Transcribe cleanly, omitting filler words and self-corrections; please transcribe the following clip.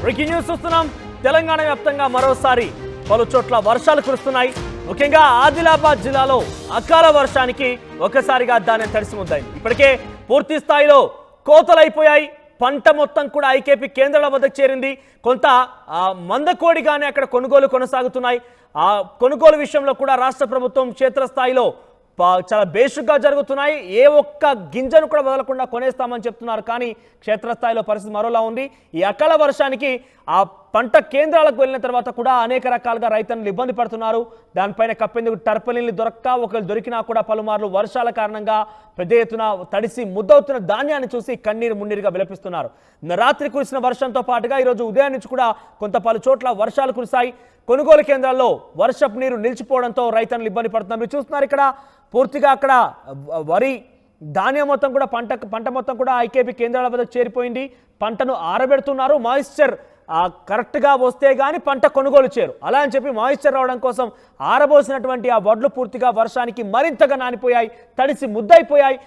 Breaking news చూస్తున్నాం. తెలంగాణ వ్యాప్తంగా మరోసారి పలు చోట్ల వర్షాలు కురుస్తున్నాయి. ముఖ్యంగా ఆదిలాబాద్ జిల్లాలో అకాల వర్షానికి ఒక్కసారిగా ధాన్యం తడిసిముద్దాయింది. ఇప్పటికే పూర్తి స్థాయిలో కోతలైపోయాయి. పంట మొత్తం కూడా ఐకేపీ కేంద్రాల వద్దకు చేరింది. కొంత మందకోడిగానే అక్కడ కొనుగోలు కొనసాగుతున్నాయి. ఆ కొనుగోలు విషయంలో కూడా రాష్ట్ర ప్రభుత్వం క్షేత్రస్థాయిలో చాలా బేసిక్గా జరుగుతున్నాయి. ఏ ఒక్క గింజను కూడా వదలకుండా కొనేస్తామని చెప్తున్నారు. కానీ క్షేత్రస్థాయిలో పరిస్థితి మరోలా ఉంది. ఈ అకాల వర్షానికి ఆ పంట కేంద్రాలకు వెళ్ళిన తర్వాత కూడా అనేక రకాలుగా రైతులు ఇబ్బంది పడుతున్నారు. దానిపైన కప్పేందుకు టర్పలిన్లు ఒకవేళ దొరికినా కూడా పలుమార్లు వర్షాల కారణంగా పెద్ద ఎత్తున తడిసి ముద్దవుతున్న ధాన్యాన్ని చూసి కన్నీరు మున్నీరుగా విలపిస్తున్నారు. రాత్రి కురిసిన వర్షంతో పాటుగా ఈరోజు ఉదయం నుంచి కూడా పలు చోట్ల వర్షాలు కురిశాయి. కొనుగోలు కేంద్రాల్లో వర్షపు నీరు నిలిచిపోవడంతో రైతులు ఇబ్బంది పడుతున్నారు. మీరు చూస్తున్నారు ఇక్కడ పూర్తిగా అక్కడ వరి ధాన్యం మొత్తం కూడా పంట మొత్తం కూడా ఐకేపీ కేంద్రాల వద్ద చేరిపోయింది. పంటను ఆరబెడుతున్నారు. మాయిశ్చర్ కరెక్ట్గా వస్తే కానీ పంట కొనుగోలు చేయరు. అలా అని చెప్పి మాయిశ్చర్ రావడం కోసం ఆరబోసినటువంటి ఆ వడ్లు పూర్తిగా వర్షానికి మరింతగా నానిపోయాయి, తడిసి ముద్దయిపోయాయి.